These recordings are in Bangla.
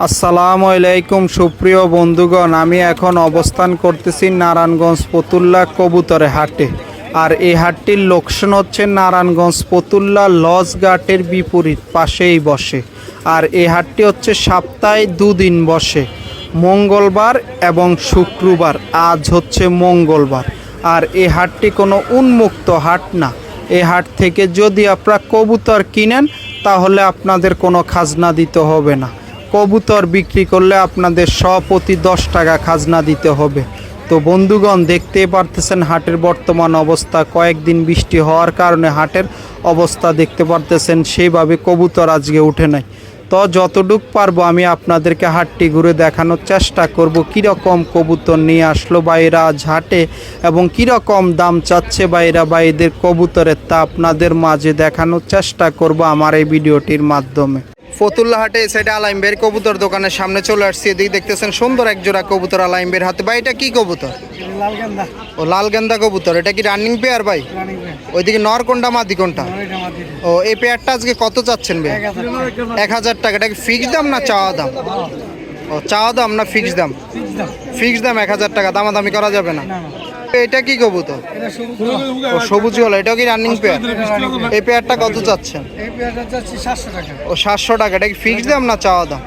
আসসালামু আলাইকুম সুপ্রিয় বন্ধুগণ, আমি এখন অবস্থান করতেছি নারায়ণগঞ্জ ফতুল্লা কবুতরের হাটে। আর এই হাটটির লোকেশন হচ্ছে নারায়ণগঞ্জ ফতুল্লা লজ ঘাটের বিপরীত পাশেই বসে। আর এই হাটটি হচ্ছে সপ্তাহে দুদিন বসে, মঙ্গলবার এবং শুক্রবার। আজ হচ্ছে মঙ্গলবার। আর এই হাটটি কোনো উন্মুক্ত হাট না। এই হাট থেকে যদি আপনারা কবুতর কিনেন তাহলে আপনাদের কোনো খাজনা দিতে হবে না। কবুতর বিক্রি করলে আপনাদের প্রতি 10 টাকা খাজনা দিতে হবে। তো বন্ধুগণ, দেখতেই পারতেছেন হাটের বর্তমান অবস্থা। কয়েকদিন বৃষ্টি হওয়ার কারণে হাটের অবস্থা দেখতে পারতেছেন সেইভাবে কবুতর আজকে উঠে নাই। তো যতটুক পারবো আমি আপনাদেরকে হাটটি ঘুরে দেখানোর চেষ্টা করব, কীরকম কবুতর নিয়ে আসলো বাইরা আজ হাটে এবং কীরকম দাম চাচ্ছে বাইরা বাইদের কবুতরের, তা আপনাদের মাঝে দেখানোর চেষ্টা করব আমার এই ভিডিওটির মাধ্যমে। ফতুল্লা হাটে সেটা আলাইম বের কবুতর দোকানের সামনে চলে আসছি। এদিকে দেখতেছেন সুন্দর এক জোড়া কবুতর আলাইম বের হাতে। ভাই এটা কি কবুতর? ও লাল গেন্দা কবুতর। এটা কি রানিং পেয়ার ভাই? ওইদিকে নর কোনটা মাদি কোনটা? ও এই পেয়ারটা আজকে কত চাচ্ছেন ভাই? 1000 টাকা। এটা কি ফিক্সড দাম না চাওয়া দাম? ও চাওয়া দাম না ফিক্সড দাম? ফিক্সড দাম 1000 টাকা, দামাদামি করা যাবে না। এটা কি কবুতর? ও সবুজ গলা। এটাও কি রানিং পেয়ার? এই পেয়ারটা কত চাচ্ছেন? ও 700 টাকা। এটা কি ফিক্সড দাম না চাওয়া দাম?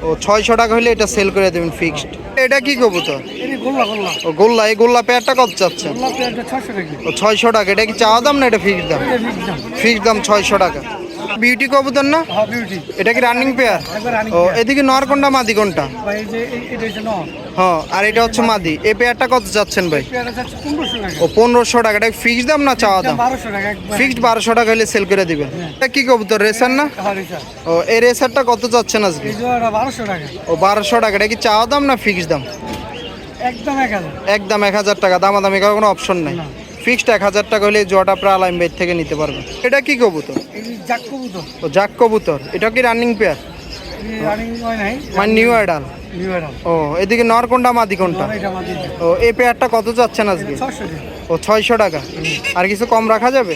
ও 600 টাকা হলে এটা সেল করে দেবেন ফিক্সড। এটা কি কবুতর? ও গোল্লা। এই গোল্লা পেয়ারটা কত চাচ্ছেন? ও 600 টাকা। এটা কি চাওয়া দাম না এটা ফিক্সড দাম? ফিক্সড দাম 600 টাকা। বিউটি কবুতর না? এটা কি রানিং পেয়ার? ও এদিকে নর কোনটা মাদি কোনটা? হ্যাঁ, আর এটা হচ্ছে মাদি। এই পেয়ারটা কত চাচ্ছেন ভাই? ও 1500 টাকা। এটা ফিক্সড দাম না চাওয়া দাম? ফিক্সড 1200 টাকা হলে সেল করে দিবেন। এটা কি কবুতর? রেসার না? ও এই রেসারটা কত চাচ্ছেন আজকে? ও 1200 টাকা। এটা কি চাওয়া দাম না ফিক্সড দাম? একদম 1000 টাকা, দামাদামি করার কোনো অপশন নাই। ফিক্সড 1000 টাকা হলে জোয়াটা আপনার আলাইম বেড থেকে নিতে পারবেন। এটা কি কবুতর? ও জাক কবুতর। এটা কি রানিং পেয়ার? মানে নিউ অ্যাডাল। ও এদিকে নর কোনটা মাদি কোনটা? ও এই পেয়ারটা কত চাচ্ছেন আজকে? ও 600 টাকা। আর কিছু কম রাখা যাবে?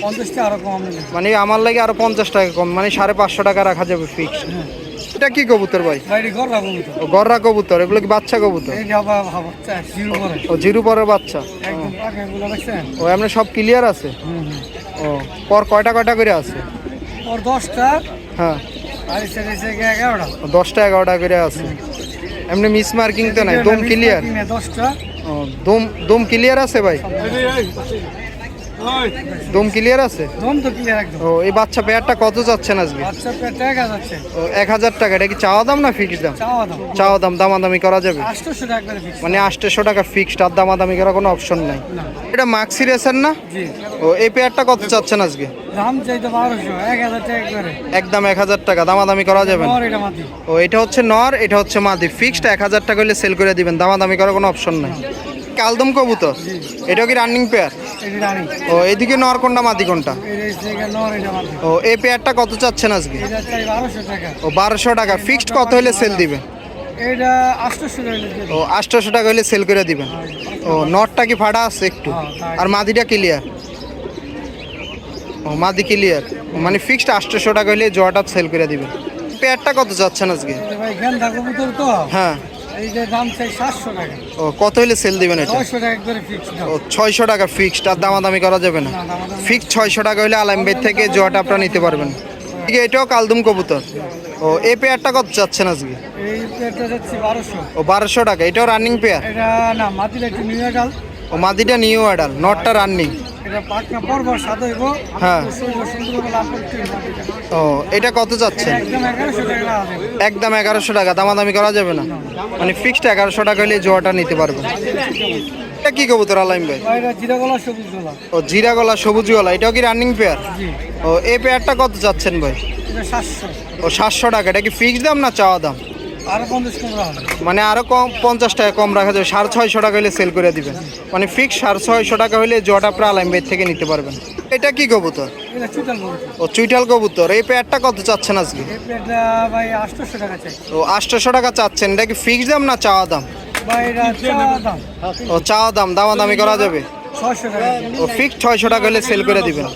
মানে আমার লাগে আরো 50 টাকা কম, মানে 550 টাকা রাখা যাবে ফিক্সড। এটা কি কবুতর ভাই? ও গররা কবুতর। এগুলো কি বাচ্চা কবুতর? ও জিরো পরের বাচ্চা। ও এমনি সব ক্লিয়ার আছে? ও পর কয়টা করে আছে? 10টা। হ্যাঁ, 10টা 11টা করে আছে। এমনি মিস মার্কিং তো নাই, দম ক্লিয়ার? 10টা। ও দম ক্লিয়ার আছে ভাই? দম ক্লিয়ার আছে? দম তো ক্লিয়ার একদম। ও এই বাচ্চা পেয়ারটা কত যাচ্ছেন আজকে? বাচ্চা পেয়ারটা 1000 যাচ্ছে। ও 1000 টাকা। এটা কি চাওয়া দাম না ফিক্সড দাম? চাওয়া দাম। চাওয়া দাম, দামাদামি করা যাবে? 800 টাকা করে ফিক্স। মানে 800 টাকা ফিক্সড, আর দামাদামি করার কোনো অপশন নাই। এটা মাক্সি রেসার না? জি। ও এই পেয়ারটা কত চাচ্ছেন আজকে? দাম চাইতো 1200, 1000 টাকা করে। একদম 1000 টাকা, দামাদামি করা যাবে না? নর এটা মাদি। ও এটা হচ্ছে নর, এটা হচ্ছে মাদি। ফিক্সড 1000 টাকা হলে সেল করে দিবেন, দামাদামি করার কোনো অপশন নাই। কালদম কবুতর। এটাও কি রানিং পেয়ার? এটা রানিং। ও এদিকে নর কোনটা মাদি কোনটা? এটা নর এটা মাদি। ও এই পেয়ারটা কত চাচ্ছেন আজকে? এটা চাই 1200 টাকা। ও 1200 টাকা। ফিক্সড কত হলে সেল দিবেন? এটা 800 টাকা হলে। ও 800 টাকা হলে সেল করে দিবেন। ও নটটা কি ফাটা আছে একটু? আর মাদিটা ক্লিয়ার? ও মাদি ক্লিয়ার। মানে ফিক্সড 800 টাকা হলে জোয়াটা সেল করে দিবেন। পেয়ারটা কত চাচ্ছেন আজকে? ভাই গেন্দা কবুতর তো। হ্যাঁ। এইটা দাম চাই 700 টাকা। ও কত হলে সেল দিবেন এটা? 600 টাকা করে ফিক্স দাম। ও 600 টাকা ফিক্সড, আর দামাদামি করা যাবে না? ফিক্সড 600 টাকা হলে আলাইম বেড থেকে জোয়াটা আপনারা নিতে পারবেন। ঠিক আছে, এটাও কালদুম কবুতর। ও এই পেয়ারটা কত চাচ্ছেন আজকে? এই পেয়ারটা যাচ্ছে 1200। ও 1200 টাকা। এটাও রানিং পেয়ার? এটা না, মাদিটা একটু নিউ অ্যাডাল। ও মাদিটা নিউ অ্যাডাল, নটটা রানিং। এটা পাকনা পরবার সাদা হইব। হ্যাঁ। সুন্দর লাভ করতে মাদিটা। ও এটা কত চাচ্ছেন? একদম 1100 টাকা আছে। একদম 1100 টাকা, দামাদামি করা যাবে না? মানে ফিক্সড 1100 টাকা হলে জোয়াটা নিতে পারবেন। এটা কি কবুতর আলাইম ভাই? এটা জিরা গলা সবুজ গলা। ও জিরা গলা সবুজ গলা। এটাও কি রানিং পেয়ার? জি। ও এই পেয়ারটা কত চাচ্ছেন ভাই? এটা 700। ও 700 টাকা। এটা কি ফিক্সড দাম না চাওয়া দাম? আরো 50 কম রাখা যাবে। মানে আরো কম 50 টাকা কম রাখা যাবে। 650 টাকা হলে সেল করে দিবেন। মানে ফিক্স 650 টাকা হলে জোয়াটা আপনার আলাইম বেড থেকে নিতে পারবেন। এটা কি কবুতর? এটা চুটাল কবুতর। ও চুইটাল কবুতর। এই পেয়ারটা কত চাচ্ছেন আজকে? এই পেয়ারটা ভাই 800 টাকা চাই। ও 800 টাকা চাচ্ছেন। এটা কি ফিক্সড দাম না চাওয়া দাম? ভাই এটা চাওয়া দাম। ও চাওয়া দাম, দামাদামি করা যাবে? 600 টাকা। ও ফিক্সড 600 টাকা হলে সেল করে দিবেন।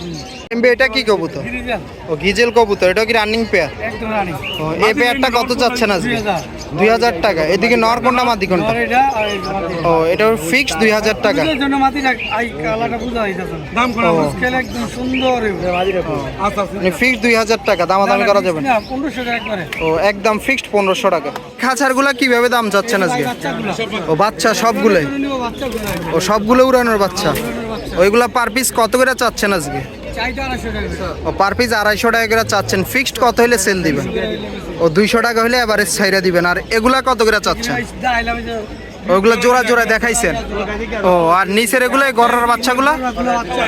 এটা কি কবুতর? গিরিজাল ও গিজেল কবুতর, এটা কি রানিং পেয়ার? একদম রানি। ও এই পেয়ারটা কত চাচ্ছেন আজকে? 2000 2000 টাকা। এদিকে নর কোনটা মাদি কোনটা? আর এটা আর এই মাটি। ও এটা ফিক্স 2000 টাকা। এর জন্য মাটি আই কালারটা বুঝা যাইতাছে না। দাম করা স্কেল একদম সুন্দর মাটি রাখো। আচ্ছা মানে ফিক্স 2000 টাকা, দামাদামি করা যাবে না? না 1500 টাকা একবারে। ও একদম ফিক্সড 1500 টাকা। খাঁচারগুলা কিভাবে দাম চাচ্ছেন আজকে? বাচ্চাগুলো ও বাচ্চা সবগুলোই? নিব বাচ্চাগুলো। ও সবগুলো উড়ানোর বাচ্চা। ওইগুলা পার পিস কত করে চাচ্ছেন আজকে? চাইটা 250 টাকা। ও পার পিস 250 টাকা করে চাচ্ছেন। ফিক্সড কত হলে সেল দিবেন? ও 200 টাকা হলে এভারেজ ছাইরা দিবেন। আর এগুলা কত করে চাচ্ছেন? দাইলাম যে ওগুলা জোড়া জোড়া দেখাইছেন? ও আর নিচের এগুলো গররার বাচ্চাগুলা? গুলো বাচ্চা।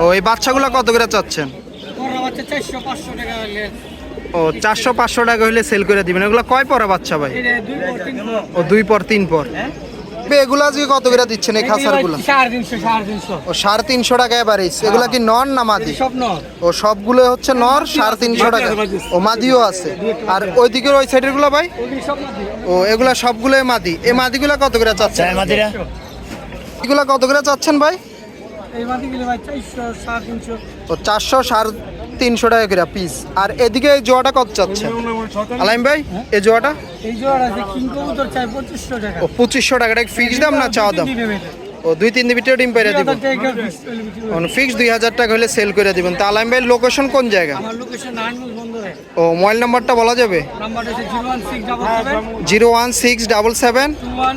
ও এই বাচ্চাগুলা কত করে চাচ্ছেন? বড় বাচ্চা 400 500 টাকা হলে। ও 400-500 টাকা হলে সেল করে দিবেন। এগুলা কয় পরে বাচ্চা ভাই? এটা 2 পর 3 পর। ও 2 পর 3 পর। এগুলা আজকে কত করে দিচ্ছেন এই খাঁচারগুলা? 350 ও 350 টাকা এভারেজ। এগুলা কি নর না মাদি? সব ন। ও সবগুলো হচ্ছে নর, 350 টাকা। ও মাদিও আছে। আর ওইদিকের ওই সাইডের গুলা ভাই? ওই সব না দিও। ও এগুলা সবগুলোই মাদি। এই মাদিগুলা কত করে চাচ্ছেন? এগুলা কত করে চাচ্ছেন ভাই? এই মাটি গেলে ভাই 400 350। ও 400-350 টাকা করে পিস। আর এদিকে এই জোয়াটা কত চাচ্ছেন আলাইম ভাই? এই জোয়াটা এই জোড়া আছে কিং কবুতর চাই 2500 টাকা। ও 2500 টাকা। এটা ফিক্স দাম না চাওয়া দাম? ও 2-3 দিন ভিতরে ডিম পেরে দিব। ফিক্স 2000 টাকা হলে সেল করে দিবেন। তা আলাইম ভাই লোকেশন কোন জায়গা? আমার লোকেশন নারায়ণগঞ্জ বন্দরে। ও মোবাইল নাম্বারটা বলা যাবে? নাম্বারটা হচ্ছে 01677 01677 21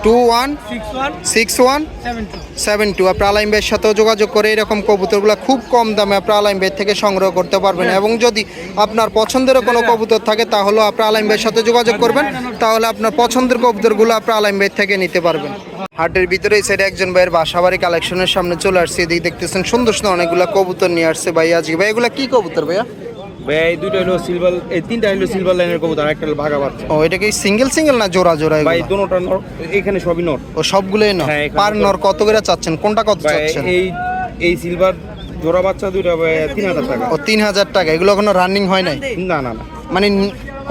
21 61 61 72। 72। আপনার আলাইম ভাইয়ের সাথেও যোগাযোগ করে এরকম কবুতরগুলো খুব কম দামে আপনার আলাইম ভাইয়ের থেকে সংগ্রহ করতে পারবেন। এবং যদি আপনার পছন্দেরও কোনো কবুতর থাকে তাহলেও আপনার আলাইম ভাইয়ের সাথে যোগাযোগ করবেন, তাহলে আপনার পছন্দের কবুতরগুলো আপনার আলাইম ভাইয়ের থেকে নিতে পারবেন। হাটের ভিতরে এই সাইডে একজন ভাইয়ের বাসাবাড়ি কালেকশনের সামনে চলে আসছে। এদিকে দেখতেছেন সুন্দর সুন্দর অনেকগুলো কবুতর নিয়ে আসছে ভাই আজকে। ভাই এগুলো কি কবুতর ভাইয়া? ভাই এই দুটো হলো সিলভার, এই তিনটা হলো সিলভার লাইনের কবুতর, একটা হলো ভাগা বাচ্চা। ও এটা কি সিঙ্গেল সিঙ্গেল না জোড়া জোড়া? ভাই এগুলো দুটোটা নর, এখানে সবই নর। ও সবগুলোই নর? হ্যাঁ, এখানে পার নর কত করে চাচ্ছেন? কোনটা কত ভাই চাচ্ছেন? এই সিলভার জোড়া বাচ্চা দুটো ভাই 3000 টাকা। ও 3000 টাকা। এগুলো কোনো রানিং হয় নাই? না না না, মানে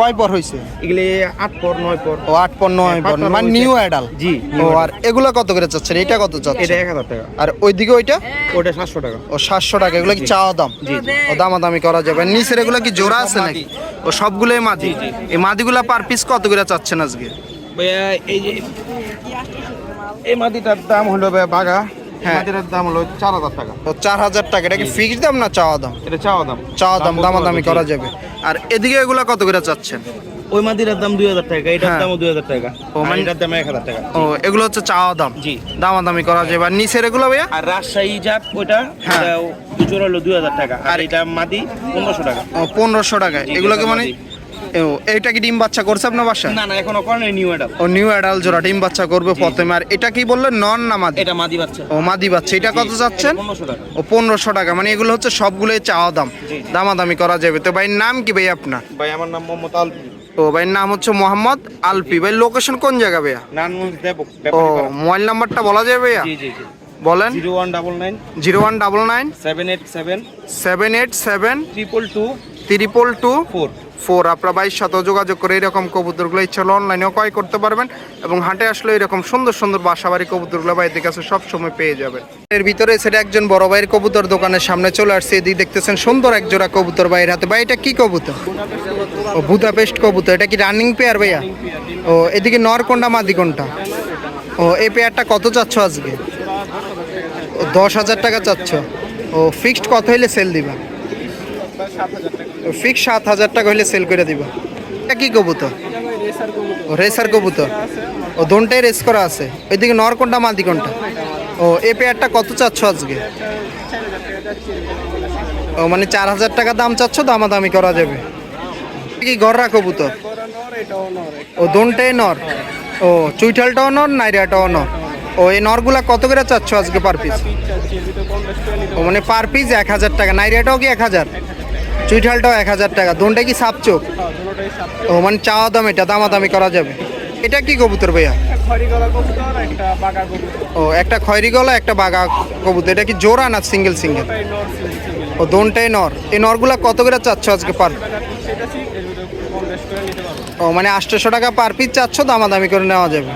কয় পর হয়েছে? এগুলি 8 পর 9 পর। ও 8 পর 9 পর, পাঁচটা মানে রয়েছে। New adult. জি, ও আর এগুলো কত করে চাচ্ছেন? এটা কত এটা চাচ্ছেন? 1000 টাকা। আর ওইদিকে ওইটা? ওটা 700 টাকা। ও 700 টাকা। এগুলো কি চাওয়া দাম? জি জি। ও দামাদামি করা যাবে। আর নিচের এগুলো কি জোড়া আছে নাকি? ও সবগুলোই মাদি। এই মাদিগুলা পার পিস কত করে চাচ্ছেন আজকে? ভাই এই যে এই মাটিটার দাম হলো ভাই ভাগা, হ্যাঁ। মাটিটার দাম হলো 4000 টাকা। ও 4000 টাকা। এটা কি ফিক্সড দাম না চাওয়া দাম? এটা চাওয়া দাম। চাওয়া দাম, বলতে দামাদামি পারবো, করা জি। যাবে। আর এদিকে এগুলা কত করে চাচ্ছেন? ওই মাটিটার দাম 2000 টাকা, এটার হ্যাঁ। দামও 2000 টাকা। ও, ও মানে- এটার দাম 1000 টাকা। ও এগুলো হচ্ছে চাওয়া দাম, জি। দামাদামি করা যাবে। আর নিচের এগুলো ভাইয়া? আর রাজশাহী জাত ওইটা, হ্যাঁ। এটা দুজোর হলো 2000 টাকা। আর এটা মাদি 1500 টাকা। ও 1500 টাকা। জি, এগুলো কি এটা মানে মাদি। ও এইটা কি ডিম বাচ্চা করছে আপনার বাসায়? না না, এখনো করেনি নিউ এটা। ও নিউ অ্যাডাল জোড়া ডিম বাচ্চা করবে প্রথমে। আর এটা কি বললেন নন না মাদি? এটা মাদি বাচ্চা। ও মাদি বাচ্চা। এটা কত জি, চাচ্ছেন? এটা 1500 টাকা। ও 1500 টাকা। মানে এগুলো হচ্ছে সবগুলোই চাওয়া দাম, জি, জি। দামাদামি করা যাবে। তো ভাই নাম কি ভাই আপনার? ভাই আমার নাম মোহাম্মদ আলফি, ও ভাইয়ের নাম হচ্ছে মোহাম্মদ আলফি। ভাই লোকেশন কোন জায়গা ভাইয়া? নারায়ণগঞ্জ দেবক ও ব্যাপারীপাড়া। মোবাইল নাম্বারটা বলা যাবে ভাইয়া? জি জি জি। বলেন। 0199 0199 787 787 222 222 4। আপনার ভাইয়ের সাথে যোগাযোগ করে এরকম কবুতরগুলো ইচ্ছা হলে অনলাইনেও ক্রয় করতে পারবেন, এবং হাটে আসলে এরকম সুন্দর সুন্দর বাসাবাড়ি কবুতরগুলো ভাইদের কাছে সবসময় পেয়ে যাবেন। এর ভিতরে সেটা একজন বড় ভাইয়ের কবুতর দোকানের সামনে চলে আসছে। এদিকে দেখতেছেন সুন্দর এক জোড়া কবুতর ভাইয়ের হাতে। ভাই এটা কি কবুতর? ও বুদাপেস্ট কবুতর। এটা কি রানিং পেয়ার ভাইয়া? ও এদিকে নর কোনটা মাদি কোনটা? ও এই পেয়ারটা কত চাচ্ছ আজকে? ও 10,000 টাকা চাচ্ছ। ও ফিক্সড কত হইলে সেল দিবা? ফিক্স 7,000 টাকা হইলে সেল করে দিবা। এটা কি কবুতর? ও রেসার কবুতর। ও দোনটাই রেস করা আছে। ওইদিকে নর কোনটা মাদি কোনটা? ও এই পেয়ারটা কত চাচ্ছ আজকে? ও মানে 4,000 টাকা দাম চাচ্ছ, দামাদামি করা যাবে। কি গররা কবুতর? ও দোনটাই নর। ও চুইঠালটাও নর, নাইরাটাও নর। ও এই নরগুলা কত করে চাচ্ছ আজকে পার পিস? ও মানে পার পিস 1000 টাকা। নাইরাটাও কি 1000? চুইঠালটাও 1000 টাকা। দোনটা কি সাপ চোখ? ও মানে চাওয়া দাম, এটা দামাদামি করা যাবে। এটা কি কবুতর ভাইয়া? ও একটা খয়রি গলা, একটা বাঘা কবুতর। এটা কি জোড়া না সিঙ্গেল সিঙ্গেল? ও দোনটাই নর। এই নরগুলা কত করে চাচ্ছ আজকে পার? ও মানে 800 টাকা পার পিস চাচ্ছ, দামাদামি করে নেওয়া যাবে।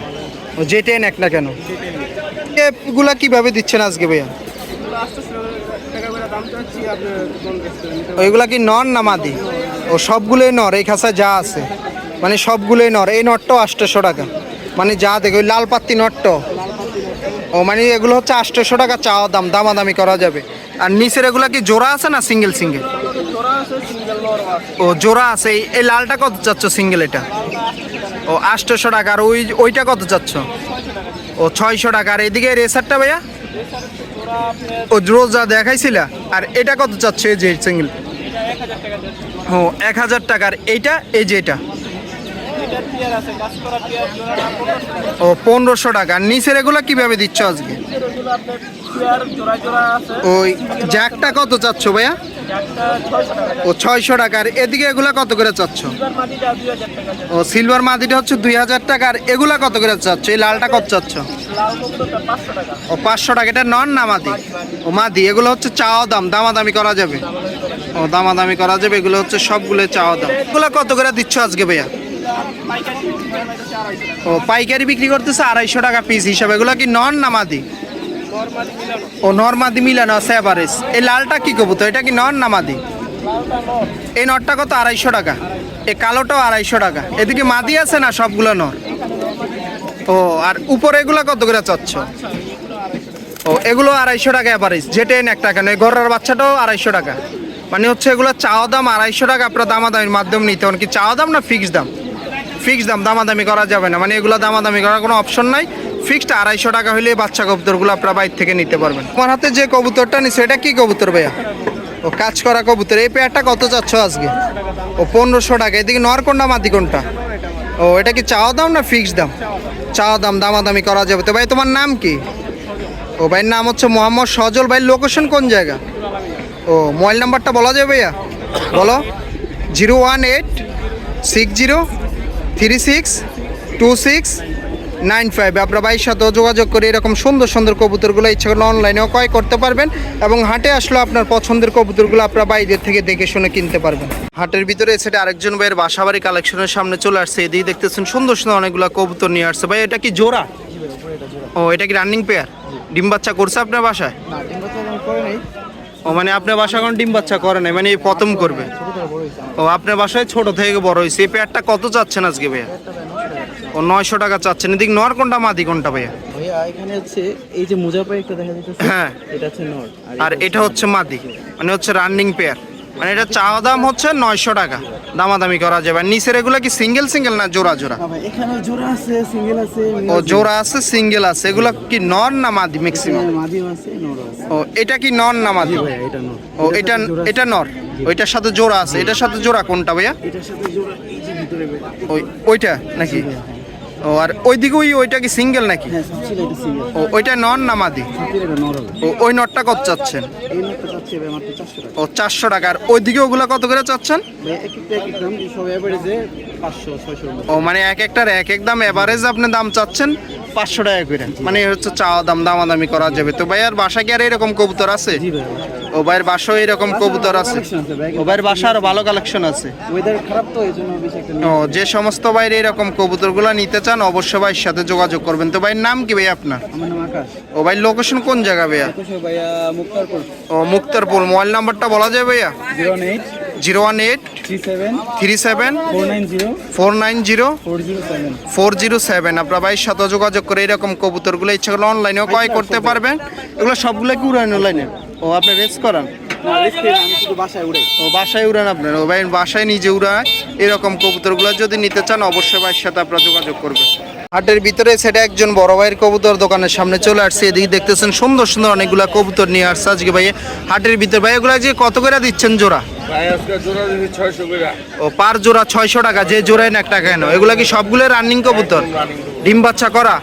ও যেটাই নেক না কেন। এগুলা কিভাবে দিচ্ছেন আজকে ভাইয়া? ওইগুলা কি নর না মাদি? ও সবগুলোই নর, এই খাঁচা যা আছে মানে সবগুলোই নর। এই নটটাও 800 টাকা, মানে যা দেখো ওই লাল পাত্তি নটটা। ও মানে এগুলো হচ্ছে 800 টাকা চাওয়া দাম, দামাদামি করা যাবে। আর নিচের এগুলা কি জোড়া আছে না সিঙ্গেল সিঙ্গেল? ও জোড়া আছে। এই লালটা কত চাচ্ছ সিঙ্গেল? এটা ও 800 টাকা। আর ওইটা কত চাচ্ছ? ও 600 টাকা। আর এদিকে রেসারটা ভাইয়া ও রোজা দেখাইছিলা। আর এটা কত চাচ্ছ এই যে সিঙ্গেল? ও 1000 টাকার। এইটা এই যে এটা ও 1500 টাকা। আর নিচের এগুলা কিভাবে দিচ্ছ আজকে? ওই জ্যাকটা কত চাচ্ছ ভাইয়া? ও 600 টাকা। আর এদিকে এগুলা কত করে চাচ্ছ? ও সিলভার মাদিটা হচ্ছে 2000 টাকা। আর এগুলা কত করে চাচ্ছ? এই লালটা কত চাচ্ছ? ও 500 টাকা। এটা নন না মাদি? ও মাদি। এগুলো হচ্ছে চাওয়া দাম, দামাদামি করা যাবে। ও দামাদামি করা যাবে। এগুলো হচ্ছে সবগুলো চাওয়া দাম। এগুলো কত করে দিচ্ছ আজকে ভাইয়া? ও পাইকারি বিক্রি করতেছে 250 টাকা পিস হিসাবে। এগুলো কি নন না মাদি? ও নর মাদি মিলানো আছে এভারেজ। এই লালটা কি কবুতর? এটা কি নন না মাদি? এই নরটা কত? 250 টাকা। এই কালোটাও 250 টাকা। এদিকে মাদি আছে না সবগুলো নর? ও আর উপরে এগুলো কত করে চাচ্ছ? ও এগুলো 250 টাকা এভারেজ। যেটা একটা কেন এই গররার বাচ্চাটাও 250 টাকা। মানে হচ্ছে এগুলো চাওয়া দাম 250 টাকা। আপনার দামাদামির মাধ্যমে নিতে হন। কি চাওয়া দাম না ফিক্সড দাম? ফিক্সড দাম, দামাদামি করা যাবে না। মানে এগুলো দামাদামি করার কোনো অপশন নাই। ফিক্সড 250 টাকা হলে বাচ্চা কবুতরগুলো আপনারা বাইরে থেকে নিতে পারবেন। আমার হাতে যে কবুতরটা নিচ্ছে এটা কি কবুতর ভাইয়া? ও কাজ করা কবুতর। এই পেয়ারটা কত চাচ্ছ আজকে? ও 1500 টাকা। এদিকে নর কোনটা মাদি কোনটা? ও এটা কি চাওয়া দাম না ফিক্সড দাম? চাওয়া দাম, দামাদামি করা যাবে। তো ভাই তোমার নাম কি? ও ভাইয়ের নাম হচ্ছে মোহাম্মদ সজল। ভাই লোকেশন কোন জায়গা? ও মোবাইল নাম্বারটা বলা যাবে ভাইয়া? বলো। 01860362695। আপনার ভাইয়ের সাথেও যোগাযোগ করে এরকম সুন্দর সুন্দর কবুতরগুলো ইচ্ছা করলে অনলাইনেও ক্রয় করতে পারবেন। এবং হাটে আসলে আপনার পছন্দের কবুতরগুলো আপনার বাইরের থেকে দেখে শুনে কিনতে পারবেন। হাটের ভিতরে সেটা আরেকজন ভাইয়ের বাসাবাড়ি কালেকশনের সামনে চলে আসছে। এদিকে দেখতেছেন সুন্দর সুন্দর অনেকগুলো কবুতর নিয়ে আসছে। ভাই এটা কি জোড়া? ও এটা কি রানিং পেয়ার? ডিম বাচ্চা করছে আপনার বাসায়? ও মানে আপনার বাসায় কোনো ডিম বাচ্চা করে নাই, মানে এই প্রথম করবে? ও আপনার বাসায় ছোট থেকে বড় হয়েছে। এই পেয়ারটা কত চাচ্ছেন আজকে ভাইয়া? ও 900 টাকা চাচ্ছেন। এদিক নর কোনটা মাদি কোনটা ভাইয়া? ভাইয়া এখানে হচ্ছে এই যে মোজা পায়ে একটা দেখা যাচ্ছে, হ্যাঁ এটা হচ্ছে নর আর এটা হচ্ছে মাদি, মানে হচ্ছে রানিং পেয়ার। মানে এটা চাওয়া দাম হচ্ছে 900 টাকা, দামাদামি করা যাবে। আর নিচের এগুলো কি সিঙ্গেল সিঙ্গেল না জোড়া জোড়া? ভাই এখানে জোড়া আছে, সিঙ্গেল আছে, ও জোড়া আছে সিঙ্গেল আছে। এগুলো কি নর না মাদি ম্যাক্সিমাম? মাদি আছে, নর আছে। ও এটা কি নর না মাদি? ভাইয়া এটা নর। ও এটা নর। ওইটার সাথে জোড়া আছে। এটার সাথে জোড়া কোনটা ভাইয়া? এটার সাথে জোড়া এই যে ভিতরে ওইটা নাকি? ও আর ওইদিকে ওইটা কি সিঙ্গেল নাকি? হ্যাঁ সবচেয়ে এটা সিঙ্গেল। ও ওইটা নর না মাদি? সবচেয়ে এটা নর হবে। ও ওই নরটা কত চাচ্ছেন? এই নরটা চাচ্ছে ভাই মাত্র 400 টাকা। ও 400 টাকা। আর ওইদিকে ওগুলা কত করে চাচ্ছেন? ভাই এক এক দাম সব এভারেজে 500 600। ও মানে এক একটার এক এক দাম, এভারেজ আপনি দাম চাচ্ছেন 500 টাকা করে। মানে হচ্ছে চাওয়া দাম, দামাদামি করা যাবে। তো ভাইয়ার বাসা কি আর এরকম কবুতর আছে? জি ভাই। ও ভাইয়ের বাসায় এরকম কবুতর আছে? ও ভাইয়ের বাসা আরো ভালো কালেকশন আছে। ওয়েদার খারাপ তো এইজন্য বেশি একটা ও যে সমস্ত বাইরে এরকম কবুতরগুলো নিতে চান অবশ্যই ভাইয়ের সাথে যোগাযোগ করবেন। তো ভাইয়ের নাম কি ভাই আপনার? আমার নাম আকাশ। ও ভাই লোকেশন কোন জায়গা ভাইয়া? ভাইয়া মুক্তারপুর। ও মুক্তারপুর। মোবাইল নাম্বারটা বলা যায় ভাইয়া? 01837 01837 490 490 407। 407। আপনার ভাইয়ের সাথে যোগাযোগ করে এরকম কবুতরগুলো ইচ্ছা করলে অনলাইনেও ক্রয় করতে পারবেন। এগুলো সবগুলো কি উড়ান অনলাইনে? ও আপনি রেস করান? না রিস্কে আমি শুধু বাসায় উড়াই। ও বাসায় উড়ান আপনার? ও ভাই বাসায় নিজে উড়ায়। এরকম কবুতরগুলো যদি নিতে চান অবশ্যই ভাইয়ের সাথে আপনারা যোগাযোগ করবেন। হাটের ভিতরে সেটা একজন বড় ভাইয়ের কবুতর দোকানের সামনে চলে আসছে। এদিকে দেখতেছেন সুন্দর সুন্দর অনেকগুলা কবুতর নিয়ে আসছে আজকে ভাই হাটের ভিতরে। ভাই এগুলা যে কত করে দিচ্ছেন জোড়া? ভাই আজকে জোড়া দিচ্ছি 600 করে। ও পার জোড়া 600 টাকা। যে জোড়ায় না একটা কেন? এগুলা কি সবগুলো রানিং কবুতর? ডিম বাচ্চা করা?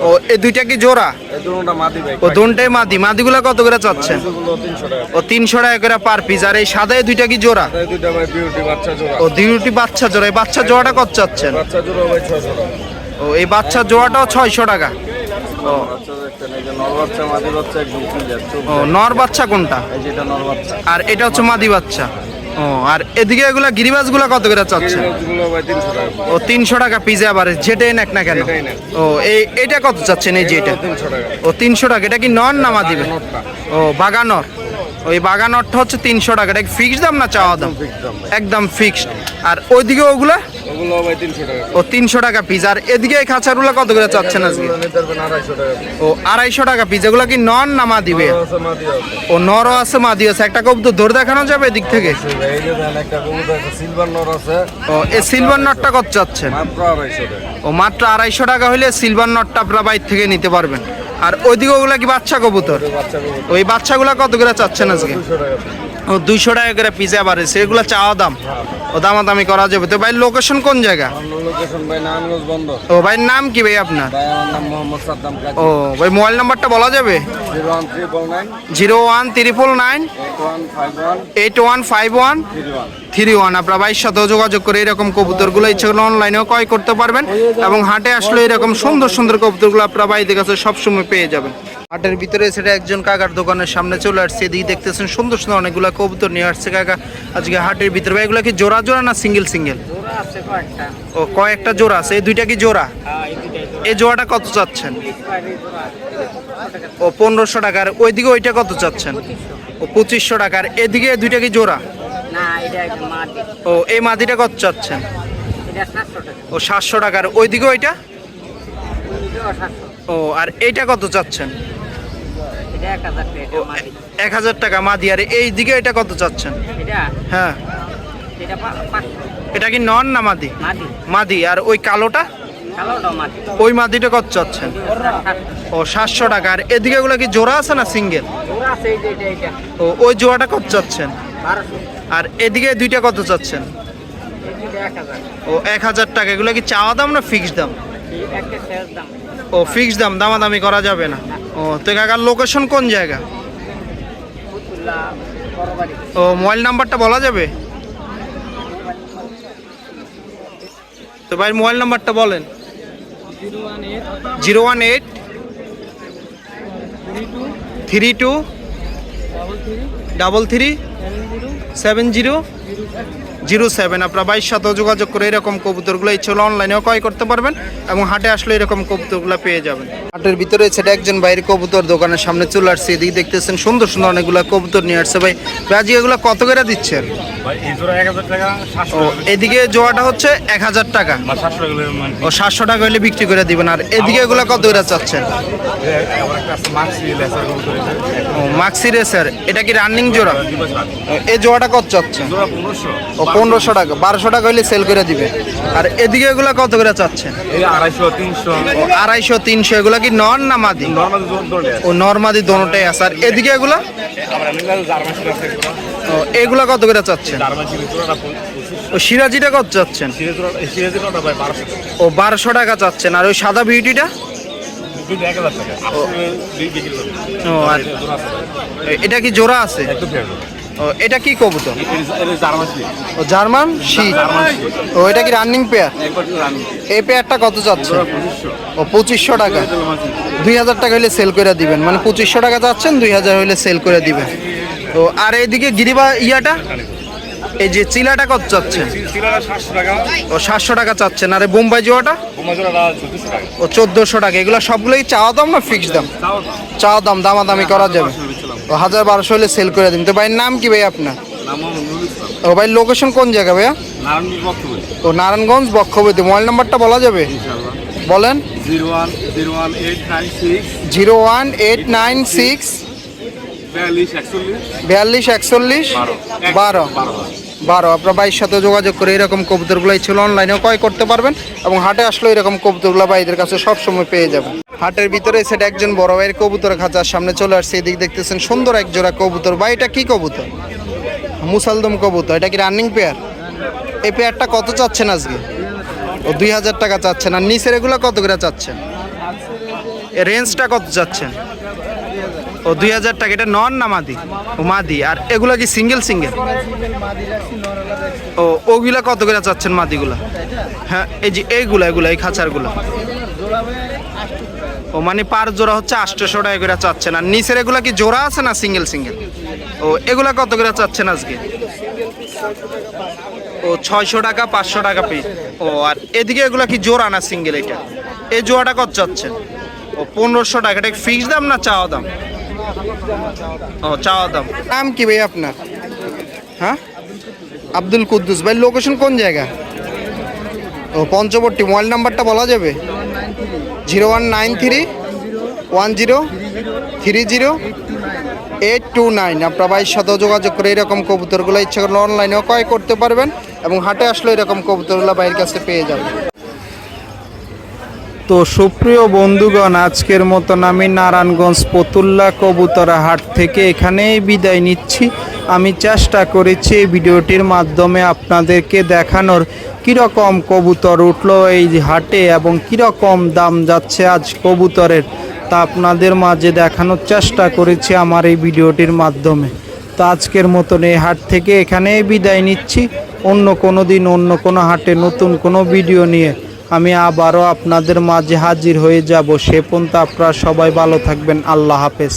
ও এই দুইটা কি জোড়া? এই দুটোটা মাদি ভাই। ও দুটোই মাদি। মাদিগুলা কত করে চাচ্ছেন? এগুলো 300 টাকা। ও 300 টাকা করে পার পিস। আর এই সাদা এই দুইটা কি জোড়া? এই দুটো ভাই বিউটি বাচ্চা জোড়া। ও দুইটি বাচ্চা জোড়া। এই বাচ্চা জোড়াটা কত চাচ্ছেন? বাচ্চা জোড়া ভাই 600 টাকা। ও এই বাচ্চা জোড়াটাও 600 টাকা। ও বাচ্চা দেখতে নেই যে নর বাচ্চা মাদি বাচ্চা একদম ক্লিয়ার। ও নর বাচ্চা কোনটা? এই যে এটা নর বাচ্চা। আর এটা হচ্ছে মাদি বাচ্চা। ও আর এদিকে এগুলা গিরিবাজগুলা কত করে চাচ্ছেন? এগুলো ভাই 300 টাকা। ও 300 টাকা পিস। আবার যেটাই নেক না কেন? যেটাই নেক। ও এইটা কত চাচ্ছেন? এই যে এটা? 300 টাকা। ও 300 টাকা। এটা কি নর না মাদি? নরটা। ও বাগানর। ও ওই বাগা নটটা হচ্ছে 300 টাকা। এটা ফিক্সড দাম না চাওয়া দাম? একদম ফিক্সড। আর ওইদিকে ওগুলা? ওগুলো ভাই 300 টাকা। ও 300 টাকা পিস। আর এদিকে এই খাঁচারগুলো কত করে চাচ্ছেন আজকে? 250 টাকা। ও 250 টাকা পিস। এগুলো কি নন না মাদি ভাই? ও নরও আছে মাদি আছে। একটা কবুতর ধরে দেখানো যাবে এদিক থেকে? এই যে দেখেন একটা কবুতর আছে, সিলভার নর আছে। ও এই সিলভার নটটা কত চাচ্ছেন? মাত্র 250 টাকা। ও মাত্র 250 টাকা হলে সিলভার নটটা আপনারা বাইরে থেকে নিতে পারবেন। আর ওইদিকে ওগুলা কি বাচ্চা কবুতর? বাচ্চা কবুতর ওই বাচ্চাগুলা কত করে চাচ্ছেন আজকে? 200 টাকা। ও 200 টাকা করে পিস। আবার সেগুলো চাওয়া দাম? ও দামাদামি করা যাবে তো ভাই। লোকেশন কোন জায়গা? লোকেশন ভাই নারায়ণগঞ্জ বন্দর। ও ভাই নাম কি ভাই আপনার? ভাই আমার নাম মোহাম্মদ সাদ্দাম কাজী। ও ভাই মোবাইল নাম্বারটা বলা যাবে? 01399 01399 8151 815131। আপনার ভাইয়ের সাথে যোগাযোগ করে এরকম কবুতরগুলো ইচ্ছে করলে অনলাইনেও ক্রয় করতে পারবেন এবং হাটে আসলে এরকম সুন্দর সুন্দর কবুতরগুলো আপনার ভাইদের কাছে সবসময় পেয়ে যাবেন। হাটের ভিতরে সেটা একজন কাকার দোকানের সামনে চলে আসছে। এদিকে দেখতেছেন সুন্দর সুন্দর অনেকগুলো কবুতর নিয়ে আসছে কাকা আজকে হাটের ভিতরে। ভাই এগুলো কি জোড়া জোড়া না সিঙ্গেল সিঙ্গেল? ও কয়েকটা জোড়া আছে। এই দুইটা কি জোড়া? এই জোড়াটা কত চাচ্ছেন? ও 1500 টাকা। আর ওইদিকে ওইটা কত চাচ্ছেন? ও 2500 টাকা। আর এদিকে এই দুইটা কি জোড়া? ও এই মাদিটা কত চাচ্ছেন? ও 700 টাকা। আর ওইদিকে ওইটা? ও আর এইটা কত চাচ্ছেন? 1000 টাকা মাদি। আর এই দিকে এটা কত চাচ্ছেন? হ্যাঁ এটা কি নন না মাদি? মাদি। আর ওই কালোটা? ওই মাদিটা কত চাচ্ছেন? ও 700 টাকা। আর এদিকে এগুলো কি জোড়া আছে না সিঙ্গেল? ও ওই জোড়াটা কত চাচ্ছেন? আর এদিকে দুইটা কত চাচ্ছেন? ও 1000 টাকা। এগুলো কি চাওয়া দাম না ফিক্সড দাম? ও ফিক্সড দাম, দামাদামি করা যাবে না। ও তো কাকার লোকেশন কোন জায়গা? ও মোবাইল নাম্বারটা বলা যাবে? তো ভাই মোবাইল নাম্বারটা বলেন। 018 32 33 7007। আপনার ভাইয়ের সাথেও যোগাযোগ করে এরকম কবুতরগুলো ইচ্ছে হলে অনলাইনেও ক্রয় করতে পারবেন এবং হাটে আসলে এরকম কবুতরগুলো পেয়ে যাবেন। হাটের ভিতরে সেটা একজন বাইরে কবুতর দোকানের সামনে চলে আসছে। এদিকে দেখতেছেন সুন্দর সুন্দর অনেকগুলো কবুতর নিয়ে আসছে। ভাই ভাজি এগুলো কত করে দিচ্ছেন? ও এদিকে জোয়াটা হচ্ছে 1000 টাকা। ও 700 টাকা হলে বিক্রি করে দিবেন। আর এদিকে এগুলো কত করে চাচ্ছেন? ও মাক্সি রেসার। এটা কি রানিং জোড়া? এই জোড়াটা কত চাচ্ছেন? ও 1500 টাকা। 1200 টাকা হলে সেল করে দিবে। আর এদিকে এগুলো কত করে চাচ্ছেন? 250 300। এগুলো কি নন না মাদি? ও নরমাদি দোনোটাই আছে। আর এদিকে এগুলো? ও এগুলো কত করে চাচ্ছেন? ও সিরাজিটা কত চাচ্ছেন? ও 1200 টাকা চাচ্ছেন। আর ওই সাদা বিউটিটা? ও আর এটা কি জোড়া আছে? ও এটা কি কবুতর? ও জার্মান শীত। ও এটা কি রানিং পেয়ার? এই পেয়ারটা কত চাচ্ছেন? ও 2500 টাকা। 2000 টাকা হলে সেল করে দিবেন। মানে 2500 টাকা চাচ্ছেন, 2000 হলে সেল করে দিবেন। তো আর এইদিকে গিরিবা ইয়াটা, এই যে চিলাটা কত চাচ্ছেন? ও 700 টাকা চাচ্ছেন। আর এই বোম্বাই জোয়াটা? ও 1400 টাকা। এগুলো সবগুলোই চাওয়া দাম না ফিক্সড দাম? চাওয়া দাম, দামাদামি করা যাবে। ও 1200 হলে সেল করে দিন। তো ভাইয়ের নাম কি ভাই আপনার? ও ভাই লোকেশন কোন জায়গা ভাইয়া? ও নারায়ণগঞ্জ বক্ষবতী। মোবাইল নাম্বারটা বলা যাবে? বলেন। 01896 42 41 12। আপনার ভাইয়ের সাথে যোগাযোগ করে এরকম কবুতরগুলাই ছিল অনলাইনেও ক্রয় করতে পারবেন এবং হাটে আসলে এরকম কবুতরগুলো ভাইদের কাছে সবসময় পেয়ে যাবেন। হাটের ভিতরে সেটা একজন বড় ভাইয়ের কবুতর খাঁচার সামনে চলে আসছে। এদিকে দেখতেছেন সুন্দর এক জোড়া কবুতর। ভাই এটা কি কবুতর? মুসালদম কবুতর। এটা কি রানিং পেয়ার? এই পেয়ারটা কত চাচ্ছেন আজকে? ও 2000 টাকা চাচ্ছেন। আর নিচের এগুলো কত করে চাচ্ছেন? রেঞ্জটা কত চাচ্ছেন? ও 2000 টাকা। এটা নন না মাদি? ও মাদি। আর এগুলো কি সিঙ্গেল সিঙ্গেল? ও ওগুলা কত করে চাচ্ছেন মাদিগুলা? হ্যাঁ এই যে এইগুলা এই খাঁচারগুলা? ও মানে পার জোড়া হচ্ছে 800 টাকা করে চাচ্ছেন। আর নিচের এগুলা কি জোড়া আছে না সিঙ্গেল সিঙ্গেল? ও এগুলা কত করে চাচ্ছেন আজকে? ও 600 টাকা 500 টাকা পিস। ও আর এদিকে এগুলা কি জোড়া না সিঙ্গেল? এটা এই জোড়াটা কত চাচ্ছেন? ও 1500 টাকা। এটা ফিক্সড দাম না চাওয়া দাম? ও চাওয়া দাম। নাম কি ভাই আপনার? হ্যাঁ, আব্দুল কুদ্দুস ভাই। লোকেশন কোন জায়গা? ও পঞ্চবট্টি। মোবাইল নাম্বারটা বলা যাবে? 019310303829। আপনার ভাইয়ের সাথে যোগাযোগ করে এরকম কবুতরগুলো ইচ্ছা করলে অনলাইনেও ক্রয় করতে পারবেন এবং হাটে আসলে এরকম কবুতরগুলো ভাইয়ের কাছে পেয়ে যাবেন। তো সুপ্রিয় বন্ধুগণ, আজকের মতন আমি নারায়ণগঞ্জ ফতুল্লা কবুতরা হাট থেকে এখানেই বিদায় নিচ্ছি। আমি চেষ্টা করেছি এই ভিডিওটির মাধ্যমে আপনাদেরকে দেখানোর কীরকম কবুতর উঠলো এই হাটে এবং কীরকম দাম যাচ্ছে আজ কবুতরের, তা আপনাদের মাঝে দেখানোর চেষ্টা করেছি আমার এই ভিডিওটির মাধ্যমে। তো আজকের মতন এই হাট থেকে এখানেই বিদায় নিচ্ছি। অন্য কোনো দিন অন্য কোনো হাটে নতুন কোনো ভিডিও নিয়ে আমি আবারও আপনাদের মাঝে হাজির হয়ে যাব। সে পর্যন্ত আপনারা সবাই ভালো থাকবেন। আল্লাহ হাফেজ।